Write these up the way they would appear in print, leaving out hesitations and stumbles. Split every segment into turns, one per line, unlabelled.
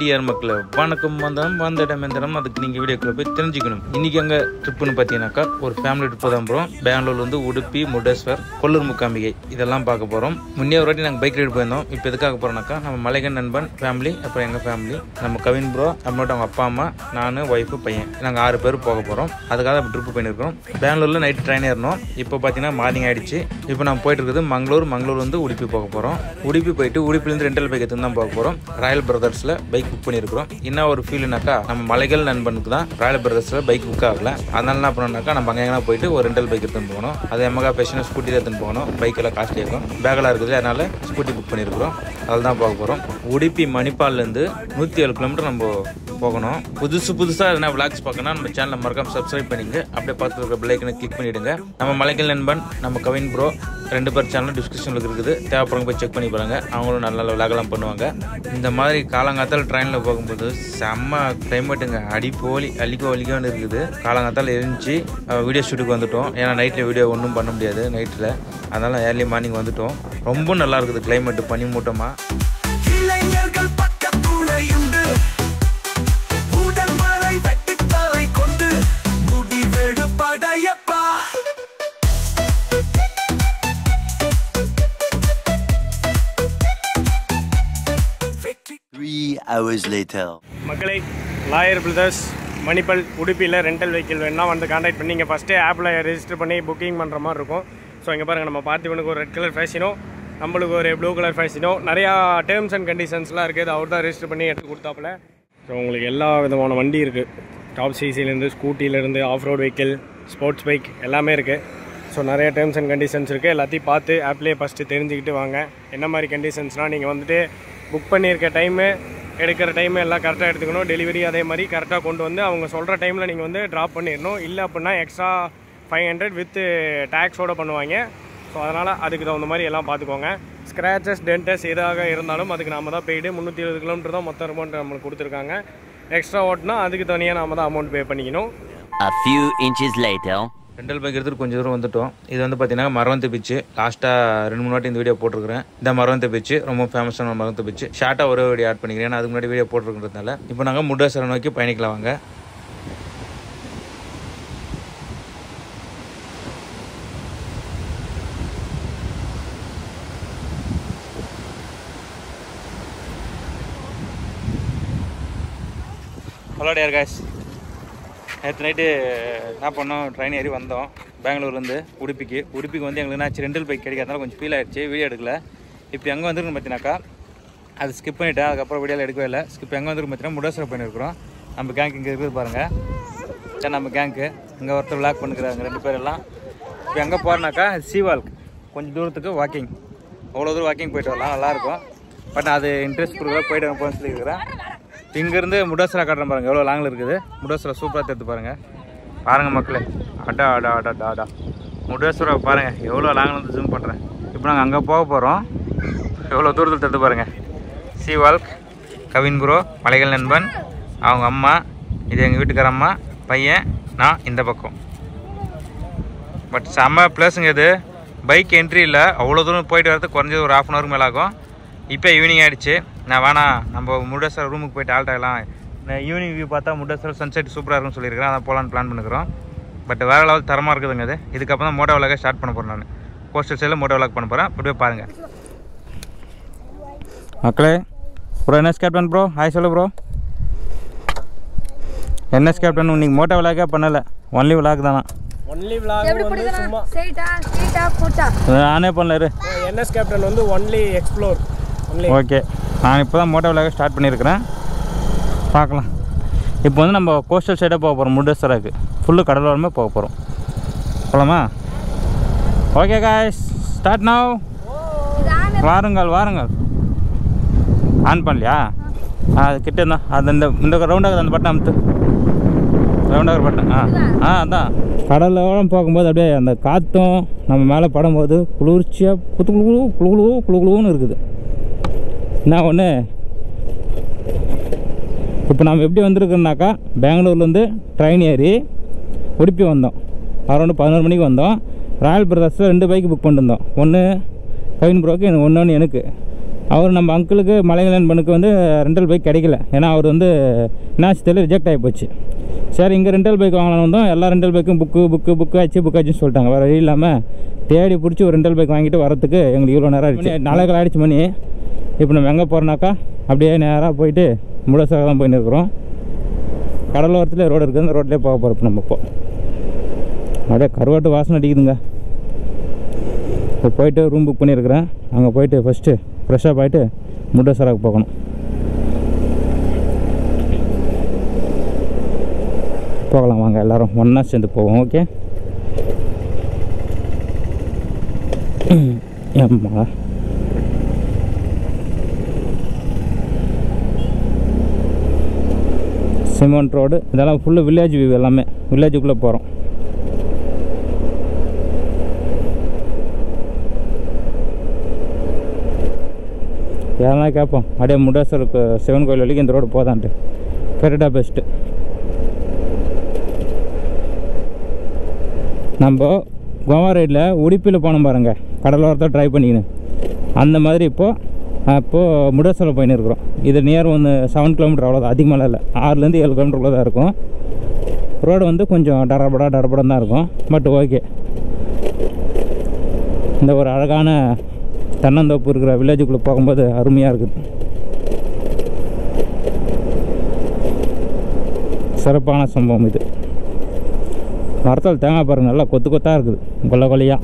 Dear மக்களே, வணக்கம். வந்திடம் அதுக்கு நீங்கள் வீடியோக்குள்ள போய் தெரிஞ்சுக்கணும். இன்றைக்கி எங்கே ட்ரிப்புன்னு பார்த்தீங்கன்னாக்கா ஒரு ஃபேமிலி ட்ரிப்பு தான் போகிறோம். பெங்களூர்லேருந்து உடுப்பி, முருடேஸ்வர், கொல்லூர் முக்காம்பிகை இதெல்லாம் பார்க்க போகிறோம். முன்னே ஒரு வாட்டி நாங்கள் பைக் ரைடு போயிருந்தோம். இப்போ எதுக்காக போகிறோம்னாக்கா நம்ம மலைகன் நண்பன் ஃபேமிலி, அப்புறம் எங்கள் ஃபேமிலி, நம்ம கவின் ப்ரோ, அப்புறம் அவங்க அப்பா அம்மா, நான், ஒய்ஃபு, பையன், நாங்கள் 6 பேர் போக போகிறோம். அதுக்காக ட்ரிப்பு பண்ணியிருக்கோம். பெங்களூரில் நைட் ட்ரெயின் ஏறணும். இப்போ பார்த்தீங்கன்னா மார்னிங் ஆகிடுச்சு. இப்போ நம்ம போயிட்டு இருக்குது மங்களூர் வந்து உடுப்பி போக போகிறோம். உடுப்பி போயிட்டு உடுப்பிலேருந்து ரெண்டல் பைக் எடுத்து தான் போக போகிறோம். ராயல் பிரதர்ஸில் பைக் புக் பண்ணியிருக்கிறோம். என்ன ஒரு ஃபீல்னாக்கா நம்ம மலைகள் நண்பனுக்கு தான் ராயல் பிரதர்ஸில் பைக் புக் ஆகல. அதனால என்ன பண்ணோம்னாக்கா நம்ம அங்கே எங்கன்னா போயிட்டு ஒரு ரெண்டல் பைக் எடுத்துன்னு போகணும். அது எம்மகா பேஷன் ஸ்கூட்டி தான் எடுத்துன்னு போகணும். பைக்கெல்லாம் காஸ்ட்லி இருக்கும், பேக்கெல்லாம் இருக்குது. அதனால ஸ்கூட்டி புக் பண்ணியிருக்கிறோம். அதில் தான் போக போகிறோம். உடுப்பி மணிப்பால்லேருந்து 107 கிலோமீட்டர் நம்ம போகணும். புதுசாக எதனா விளாக்ஸ் பார்க்கணும் நம்ம சேனலை மறக்காம சப்ஸ்கிரைப் பண்ணிங்க. அப்படியே பார்த்து இருக்க பெல் ஐக்கனை கிளிக் பண்ணிவிடுங்க. நம்ம மலைகள் நண்பன், நம்ம கவின் ப்ரோ 2 பேர் சேனலும் டிஸ்கிரிப்ஷனில் இருக்குது. தேவைப்படுறவங்க போய் செக் பண்ணி பாருங்க. அவங்களும் நல்ல விளாகலாம் பண்ணுவாங்க. இந்த மாதிரி காலங்காத்தால் ட்ரெயினில் போகும்போது செம்ம கிளைமேட்டுங்க. அடிப்போலி அழிக்கோன்னு இருக்குது. காலங்காத்தால் எழுந்துச்சு வீடியோ ஷூட்டுக்கு வந்துட்டோம். ஏன்னா நைட்டில் வீடியோ ஒன்றும் பண்ண முடியாது நைட்டில். அதனால் ஏர்லி மார்னிங் வந்துட்டோம். ரொம்ப நல்லா இருக்குது கிளைமேட்டு, பனி மூட்டமாக.
மக்களை, லாயர் பிரதர்ஸ் மணிப்பால் உடுப்பியில் ரெண்டல் வெஹிக்கிள் வேணால் வந்து கான்டாக்ட் பண்ணி நீங்கள் ஃபஸ்ட்டே ஆப்பில் ரெஜிஸ்டர் பண்ணி புக்கிங் பண்ணுற மாதிரி இருக்கும். ஸோ இங்கே பாருங்கள், நம்ம பார்த்திவனுக்கு ஒரு ரெட் கலர் ஃபேஷனோ, நம்மளுக்கு ஒரு ப்ளூ கலர் ஃபேஷனோ, நிறையா டேர்ம்ஸ் அண்ட் கண்டிஷன்ஸ்லாம் இருக்குது. அவர் தான் ரெஜிஸ்டர் பண்ணி எடுத்து கொடுத்தாப்புல. ஸோ உங்களுக்கு எல்லா விதமான வண்டி இருக்குது. டாப் சிசிலேருந்து, ஸ்கூட்டிலேருந்து, off road vehicle, sports bike எல்லாமே இருக்குது. ஸோ நிறைய டேர்ம்ஸ் அண்ட் கண்டிஷன்ஸ் இருக்குது. எல்லாத்தையும் பார்த்து ஆப்லேயே ஃபஸ்ட்டு தெரிஞ்சுக்கிட்டு வாங்க. என்ன மாதிரி கண்டிஷன்ஸ்னால் நீங்கள் வந்துட்டு புக் பண்ணியிருக்க டைமு, எடுக்கிற டைமு எல்லாம் கரெக்டாக எடுத்துக்கணும். டெலிவரி அதே மாதிரி கரெக்டாக கொண்டு வந்து அவங்க சொல்கிற டைமில் நீங்கள் வந்து ட்ராப் பண்ணிடணும். இல்லை அப்படின்னா எக்ஸ்ட்ரா 500 வித் டேக்ஸோடு பண்ணுவாங்க. ஸோ அதனால் அதுக்கு தகுந்த மாதிரி எல்லாம் பார்த்துக்கோங்க. ஸ்க்ராச்சஸ், டென்டஸ் எதாக இருந்தாலும் அதுக்கு நாம் தான் பெய்டு. 320 கிலோமீட்டர் தான் மொத்தம் அமௌண்ட் நம்மளுக்கு கொடுத்துருக்காங்க. எக்ஸ்ட்ரா ஓட்டினா அதுக்கு தனியாக நாம் தான் அமௌண்ட் பே பண்ணிக்கணும்.
ரெண்டல் பைக் எடுத்துகிட்டு கொஞ்சம் தூரம் வந்துட்டோம். இது வந்து பார்த்தீங்கன்னா மரவந்தி பீச்சு. லாஸ்ட்டாக 2-3 வாட்டி இந்த வீடியோ போட்டிருக்கிறேன். இந்த மரவந்தி பீச்சு ரொம்ப ஃபேமஸான மரவந்தி பீச்சு. ஷார்ட்டாக ஒரே வீடியோ ஆட் பண்ணிக்கிறேன். ஏன்னா அதுக்கு முன்னாடி வீடியோ போட்டிருக்கிறதுனால. இப்போ நாங்கள் முருடேஸ்வரம் நோக்கி பயணிக்கலாம் வாங்க. ஹலோ டியர் காய்ஸ், நேற்று நைட்டு என்ன பண்ணோம், ட்ரெயின் ஏறி வந்தோம் பெங்களூர்லேருந்து உடுப்பிக்கு வந்து எங்களுக்கு என்னாச்சு, ரெண்டல் பைக் கிடைக்காதனால கொஞ்சம் ஃபீல் ஆகிடுச்சு, வீடியோ எடுக்கல. இப்போ எங்கே வந்துருக்குன்னு பார்த்தீங்கன்னாக்கா அது ஸ்கிப் பண்ணிவிட்டேன். அதுக்கப்புறம் வீடியோவில் எடுக்கவே இல்லை. ஸ்கிப் எங்கே வந்துருக்கு பார்த்தீங்கன்னா முருடேஸ்வரம் பண்ணியிருக்கிறோம். நம்ம கேங்க் இங்கே இருக்குது பாருங்கள். சரி, நம்ம கேங்க்கு இங்கே ஒருத்தர் விளாக் பண்ணிக்கிறாங்க 2 பேர் எல்லாம். இப்போ எங்கே போகிறனாக்கா சீவால்க் கொஞ்சம் தூரத்துக்கு வாக்கிங், அவ்வளோ தூரம் வாக்கிங் போயிட்டு வரலாம், நல்லாயிருக்கும். பட் அது இன்ட்ரெஸ்ட் கொடுக்குற போய்ட்டு அங்கே போகணும்னு சொல்லியிருக்கிறேன். இங்கேருந்து முருடேஸ்வரம் காட்டுறேன் பாருங்கள், எவ்வளோ லாங்கில் இருக்குது. முருடேஸ்வரம் சூப்பராக எடுத்து பாருங்கள் மக்களே. அடா முருடேஸ்வரம் பாருங்கள் எவ்வளோ லாங்கில் வந்து ஜூம் பண்ணுறேன். இப்போ நாங்கள் அங்கே போக போகிறோம். எவ்வளோ தூரத்தில் எடுத்து பாருங்கள். சீவால்க், கவின் ப்ரோ, மலைகள் நண்பன், அவங்க அம்மா, இது எங்கள் வீட்டுக்கார அம்மா, பையன், நான் இந்த பக்கம். பட் செம்ம ப்ளஸுங்க இது. பைக் என்ட்ரி இல்லை, அவ்வளோ தூரம் போயிட்டு வரதுக்கு குறைஞ்சது ஒரு 1/2 hour மேலே ஆகும். இப்போ ஈவினிங் ஆகிடுச்சு. நான் நம்ம முருடேஸ்வரம் ரூமுக்கு போய்ட்டு ஆல்ட் ஆகலாம். ஈவினிங் வியூ பார்த்தா முருடேஸ்வரம் சன்செட் சூப்பராக இருக்குன்னு சொல்லியிருக்கிறேன். அதை போகலான்னு பிளான் பண்ணிக்கிறோம். பட் வேறு லெவல் தரமாக இருக்குதுங்க இது. இதுக்கப்புறம் தான் மோட்டோ விளாக ஸ்டார்ட் பண்ண போகிறேன். நான் கோஸ்டல் சைடில் மோட்டோ விளாக் பண்ண போகிறேன். அப்படியே பாருங்கள் மக்களே. Bro NS captain bro, hi சொல்லு ப்ரோ. என்எஸ் கேப்டன் இன்னைக்கு மோட்டோ விளாகே பண்ணலை, ஒன்லி விளாக் தானா.
ஒன்லி விளாக் வந்து சும்மா
நானே பண்ணல.
என்எஸ் கேப்டன் வந்து ஒன்லி எக்ஸ்ப்ளோர்.
ஓகே, நான் இப்போ தான் மோட்டோ விளாக ஸ்டார்ட் பண்ணியிருக்கிறேன். பார்க்கலாம். இப்போ வந்து நம்ம கோஸ்டல் சைடாக போக போகிறோம். முருடேஸ்வராக்கு ஃபுல்லு கடலோரமே போக போகிறோம். போகலாமா? Okay guys, start now. வாருங்கள் ஆன் பண்ணலையா? அது கிட்டே தான். அது இந்த ரவுண்டாக அந்த பட்டன் அமுத்து. ரவுண்டாக பட்டன். அதான் கடலோரம் போகும்போது அப்படியே அந்த காற்றும் நம்ம மேலே படும்போது குளிர்ச்சியாக குளுன்னு இருக்குது. என்ன ஒன்று, இப்போ நம்ம எப்படி வந்திருக்கோம்னாக்கா பெங்களூர்லேருந்து ட்ரெயின் ஏறி உடுப்பி வந்தோம். அரௌண்டு 11 மணிக்கு வந்தோம். ராயல் பிரதர்ஸில் 2 பைக் புக் பண்ணிருந்தோம். ஒன்று கவின் ப்ரோக்கு, ஒன்று எனக்கு. அவர் நம்ம அங்கிளுக்கு மலைகள் பண்ணுக்கு வந்து ரெண்டல் பைக் கிடைக்கல. ஏன்னா அவர் வந்து என்னாச்சு ரிஜெக்ட் ஆகி போச்சு. சரி இங்கே ரெண்டல் பைக் வாங்கலாம்னு வந்தோம். எல்லா ரெண்டல் பைக்கும் புக் ஆச்சுன்னு சொல்லிட்டாங்க. வேறு வழி இல்லாமல் தேடி பிடிச்சி ஒரு ரெண்டல் பைக் வாங்கிட்டு வரத்துக்கு எங்களுக்கு இவ்வளோ நேரம் ஆகிடுச்சு. 4 ஆகிடுச்சு மணி. இப்போ நம்ம எங்கே போகிறோன்னாக்கா அப்படியே நேராக போயிட்டு முடேஸ்வரா தான் போயின்னு இருக்கிறோம். கடலோரத்தில் ரோடு இருக்குது, அந்த ரோட்லேயே போக போகிறோம். நம்ம இப்போ அப்படியே கருவாட்டு வாசனை அடிக்குதுங்க. இப்போ போயிட்டு ரூம் புக் பண்ணியிருக்கிறேன். அங்கே போயிட்டு ஃபஸ்ட்டு ஃப்ரெஷ்ஷாக போயிட்டு முடேஸ்வராவுக்கு போகணும். போகலாம் வாங்க, எல்லோரும் ஒன்றா சேர்ந்து போவோம். ஓகே. ஆமாம், சிமெண்ட் ரோடு இதெல்லாம் ஃபுல்லு வில்லேஜ் வியூ. எல்லாமே வில்லேஜுக்குள்ளே போகிறோம். யாரெல்லாம் கேட்போம் அப்படியே முடேஸ்வருக்கு சிவன் கோயில் வரைக்கும் இந்த ரோடு போதான்ட்டு. கரெக்டாக பெஸ்ட்டு. நம்ம கோவா ரைடில் உடுப்பியில் போனோம் பாருங்க, கடலோரத்தை ட்ரை பண்ணிக்கின்னு. அந்த மாதிரி இப்போது முடேஸ்வரம் போயின்னு இருக்கிறோம். இது நியர் வந்து 7 கிலோமீட்டர், அவ்வளோதான், அதிகமாக இல்லை. 6லேருந்து 7 கிலோமீட்டருக்குள்ளே தான் இருக்கும். ரோடு வந்து கொஞ்சம் டடபடம் தான் இருக்கும். But okay. இந்த ஒரு அழகான தென்னந்தோப்பு இருக்கிற வில்லேஜுக்குள்ளே போகும்போது அருமையாக இருக்குது. சிறப்பான சம்பவம் இது. மரத்தில் தேங்காய் பாருங்கள், நல்லா கொத்து கொத்தாக இருக்குது, கொல்லையாக.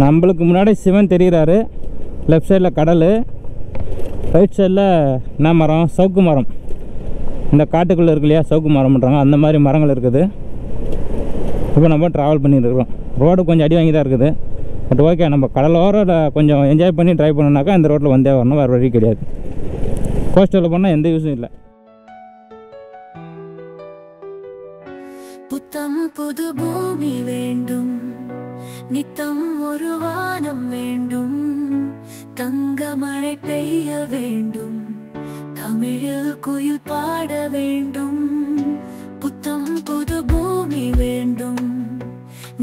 நம்மளுக்கு முன்னாடி சிவன் தெரிகிறாரு. லெஃப்ட் சைடில் கடல், ரைட் சைடில் என்ன மரம்? சவுக்கு மரம். இந்த காட்டுக்குள்ளே இருக்கு இல்லையா, சவுக்கு மரம்ன்றாங்க, அந்த மாதிரி மரங்கள் இருக்குது. இப்போ நம்ம ட்ராவல் பண்ணிட்டு இருக்கிறோம். ரோடு கொஞ்சம் அடி வாங்கி தான் இருக்குது. பட் ஓகே, நம்ம கடலோரம் கொஞ்சம் என்ஜாய் பண்ணி ட்ரைவ் பண்ணோம்னாக்கா இந்த ரோட்டில் வந்தே வரணும், வேறு வழி கிடையாது. கோஸ்டலில் போனால் எந்த யூஸும் இல்லை.
புத்தம் புது பூமி வேண்டும், நித்தம் ஒரு வானம் வேண்டும், தங்க மழை பெய்ய வேண்டும், தமிழில் குயில் பாட வேண்டும். புத்தம் புது பூமி வேண்டும்,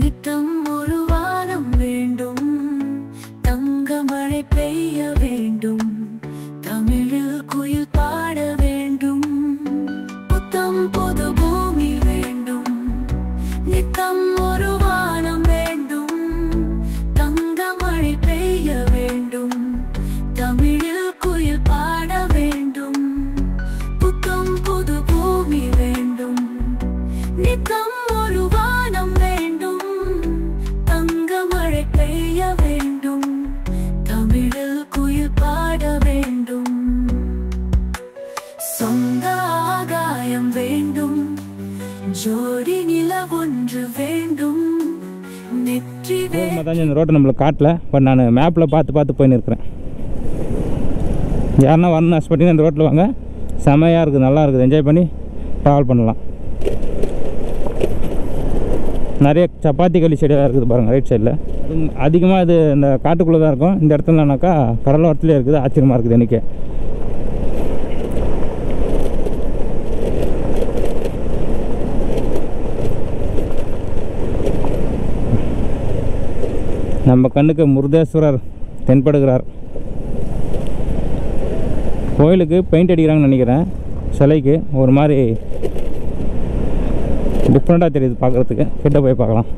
நித்தம் ஒரு வானம் வேண்டும், தங்க மழை பெய்ய வேண்டும், தமிழில் குயில் பாட வேண்டும். புத்தம் புது பூமி வேண்டும், நித்தம் ஒரு வானம் வேண்டும், தங்க மழை பெய்ய வேண்டும், தமிழில் குயில் பாட வேண்டும். புத்தம் புது பூமி வேண்டும், நித்தம் ஒரு வானம் வேண்டும், தங்க மழை பெய்ய வேண்டும், தமிழில் குயில் பாட வேண்டும். சொந்த ஆகாயம் வேண்டும், ஜோடி நிலவொன்று வேண்டும், நெற்றி
இந்த ரோட்டை நம்மளுக்கு காட்டல. பட் நான் மேப்பில் பார்த்து போயின்னு இருக்கிறேன். யாருன்னா வரணும் ஆசைப்பட்டீங்கன்னா இந்த ரோட்டில் வாங்க, செமையாக இருக்குது, நல்லா இருக்குது, என்ஜாய் பண்ணி ட்ராவல் பண்ணலாம். நிறைய சப்பாத்தி களி செடியாக இருக்குது பாருங்கள் ரைட் சைடில். அதிகமாக இது இந்த காட்டுக்குள்ளே தான் இருக்கும். இந்த இடத்துலனாக்கா கடலோரத்துலேயே இருக்குது. ஆச்சரியமாக இருக்குது எனக்கு. நம்ம கண்ணுக்கு முருதேஸ்வரர் தென்படுகிறார். கோயிலுக்கு பெயிண்ட் அடிக்கிறாங்கன்னு நினைக்கிறேன். சிலைக்கு ஒரு மாதிரி டிஃப்ரெண்ட்டாக தெரியுது பார்க்குறதுக்கு. கிட்ட போய் பார்க்கலாம்.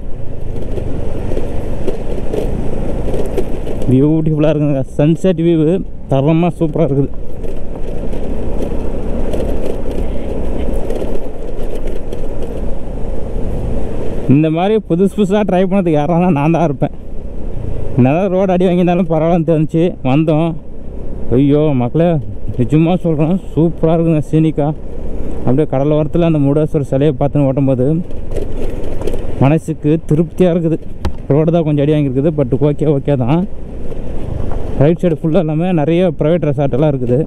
பியூட்டிஃபுல்லாக இருக்குங்க. சன்செட் வியூ தரமாக சூப்பராக இருக்குது. இந்த மாதிரி புதுசாக ட்ரை பண்ணதுக்கு யாரானா நான் தான் இருப்பேன். என்னதான் ரோடு அடி வாங்கியிருந்தாலும் பரவாயில்லன்னு தெரிஞ்சு வந்தோம். ஐயோ மக்களே, நிஜமாக சொல்கிறேன், சூப்பராக இருக்குங்க. சீனிக்கா அப்படியே கடலோரத்தில் அந்த முருடேஸ்வரர் சிலையை பார்த்துன்னு ஓட்டும்போது மனசுக்கு திருப்தியாக இருக்குது. ரோடு தான் கொஞ்சம் அடி வாங்கியிருக்குது. பட் ஓகே தான். ரைட் சைடு ஃபுல்லாக இல்லாமல் நிறைய ப்ரைவேட் ரெசார்ட்டெல்லாம் இருக்குது.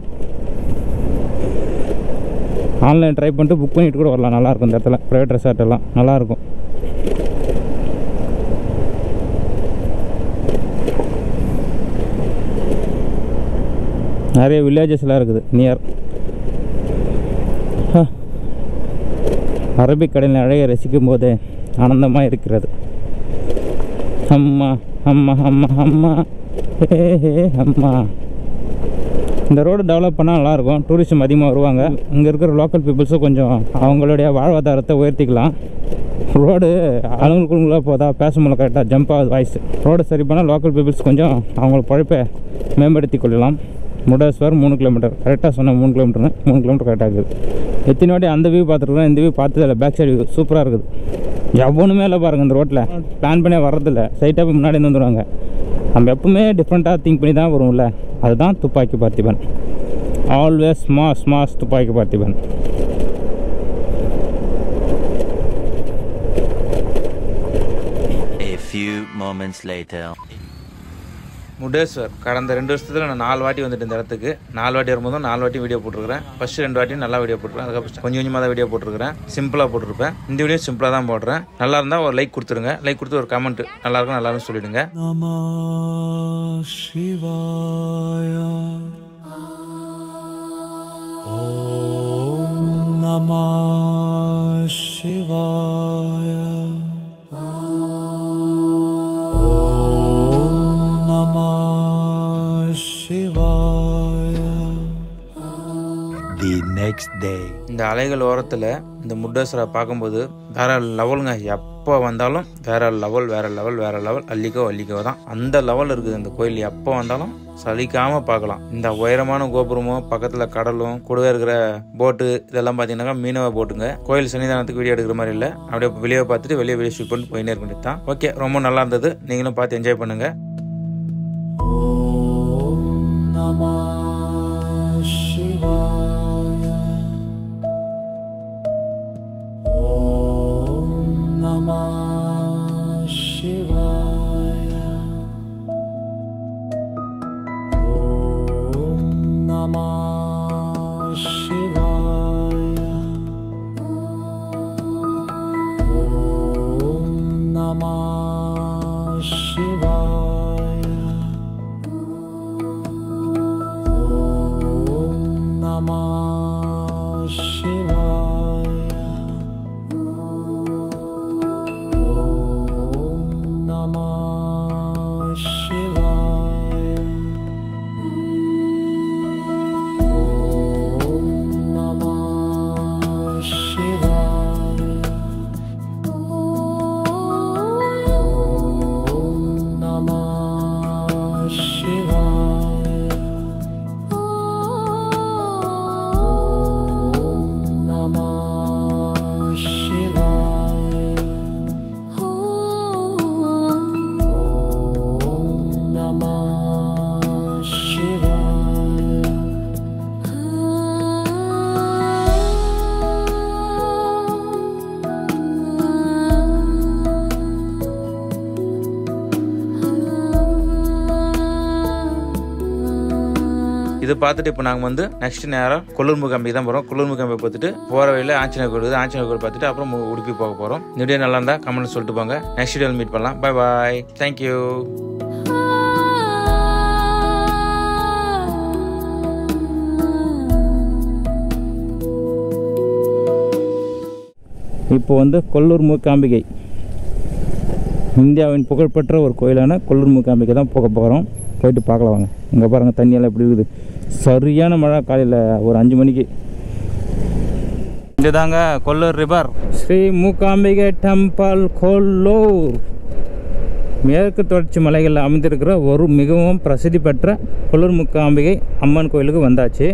ஆன்லைன் ட்ரை பண்ணிட்டு புக் பண்ணிட்டு கூட வரலாம். நல்லாயிருக்கும் இந்த இடத்துல ப்ரைவேட் ரெசார்ட்டெல்லாம் நல்லாயிருக்கும். நிறைய வில்லேஜஸ்லாம் இருக்குது நியர். அரபிக் கடலின் அழகை ரசிக்கும் போது ஆனந்தமாக இருக்கிறது. அம்மா அம்மா அம்மா அம்மா ஹே ஹே அம்மா. இந்த ரோடு டெவலப் பண்ணால் நல்லாயிருக்கும். டூரிஸ்டும் அதிகமாக வருவாங்க. இங்கே இருக்கிற லோக்கல் பீப்புள்ஸும் கொஞ்சம் அவங்களுடைய வாழ்வாதாரத்தை உயர்த்திக்கலாம். ரோடு அலுவலகுள்ளே போதா பேச முடியல, கரெக்டாக ஜம்ப் ஆகுது வாய்ஸ். ரோடு சரி பண்ணால் லோக்கல் பீப்புள்ஸ் கொஞ்சம் அவங்கள பழைப்பை மேம்படுத்தி கொள்ளலாம். முடேஸ்வர் 3 கிலோமீட்டர், கரெக்டாக சொன்னேன் 3 கிலோமீட்டர்னு. 3 கிலோமீட்டர் கரெக்டாக இருக்குது. எத்தனை வாட்டி அந்த வியூ பார்த்துருக்கோம், இந்த வியூ பார்த்ததில்ல. பேக் சைடு வியூ சூப்பராக இருக்குது. எவ்வளோமே இல்லை பாருங்கள். இந்த ரோட்டில் பிளான் பண்ணி வர்றதில்ல, சைட்டாக போய் முன்னாடி வந்துடுவாங்க. நம்ம எப்பவுமே டிஃப்ரெண்ட்டாக திங்க் பண்ணி தான் வரும்ல, அதுதான் துப்பாக்கி பார்த்திபன். ஆல்வேஸ் மாஸ் துப்பாக்கி Parthiban.
A few moments later.
முடேஸ்வர் கடந்த 2 வருஷத்தில் நான் 4 வாட்டி வந்துட்டு இந்த இடத்துக்கு. 4 வாட்டி வரும்போதும் 4 வாட்டி வீடியோ போட்டிருக்கிறேன். ஃபர்ஸ்ட் 2 வாட்டி நல்லா வீடியோ போட்டிருக்கேன். அதுக்கப்புறம் கொஞ்சம் கொஞ்சமாக தான் வீடியோ போட்டிருக்கிறேன். சிம்பிளாக போட்டிருப்பேன். இந்த வீடியோ சிம்பிளாக தான் போடுறேன். நல்லா இருந்தால் ஒரு லைக் கொடுத்துருங்க. லைக் கொடுத்து ஒரு கமெண்ட் நல்லா இருக்கும் நல்லா இருக்குன்னு சொல்லிடுங்க.
Namah Shivaya. Om Namah Shivaya. The next day.
இந்த அலைகள் ஓரத்தில் இந்த முடேஸ்வரை பார்க்கும்போது வேற லெவலுங்க. எப்போ வந்தாலும் வேற லெவல் அள்ளிக்கோ தான். அந்த லெவல் இருக்குது இந்த கோயில். எப்போ வந்தாலும் சலிக்காமல் பார்க்கலாம். இந்த உயரமான கோபுரமும் பக்கத்தில் கடலும் கூடவே இருக்கிற போட்டு இதெல்லாம் பார்த்தீங்கன்னாக்கா மீனவ போட்டுங்க. கோயில் சன்னிதானத்துக்கு வீடியோ எடுக்கிற மாதிரி இல்லை, அப்படியே வெளியே பார்த்துட்டு வெளியே வீடியோ ஷூட் பண்ணிட்டு போயினே இருக்க வேண்டியது தான். ஓகே, ரொம்ப நல்லா இருந்தது. நீங்களும் பார்த்து என்ஜாய் பண்ணுங்க. இது பார்த்துட்டு இப்போ நாங்கள் வந்து நெக்ஸ்ட் நேரம் கொல்லூர் மூகாம்பி தான் போகிறோம். கொல்லூர் மூகாம்பி பார்த்துட்டு போகிற வழியில் ஆஞ்சநேயர் கோயில், ஆஞ்சநேயர் கோயில் பார்த்துட்டு அப்புறம் உடுப்பி போக போகிறோம். இந்த வீடியோ நல்லா இருந்தால் கமெண்ட் சொல்லிட்டு போங்க. நெக்ஸ்ட் வீடியோவில் மீட் பண்ணலாம். Bye bye, thank you. இப்போ வந்து கொல்லூர் மூகாம்பிகை, இந்தியாவின் புகழ்பெற்ற ஒரு கோயிலான கொல்லூர் மூகாம்பிகை தான் போக போகிறோம். போயிட்டு பார்க்கலாம் வாங்க. இங்கே பாருங்கள் தண்ணியெல்லாம் எப்படி இருக்குது. சரியான மழை காலையில் ஒரு 5 மணிக்கு. இதுதாங்க கொல்லூர் ரிவர், ஸ்ரீ மூகாம்பிகை டெம்பிள் கொல்லூர். மேற்கு தொடர்ச்சி மலைகளில் அமைந்திருக்கிற ஒரு மிகவும் பிரசித்தி பெற்ற கொல்லூர் மூகாம்பிகை அம்மன் கோயிலுக்கு வந்தாச்சு.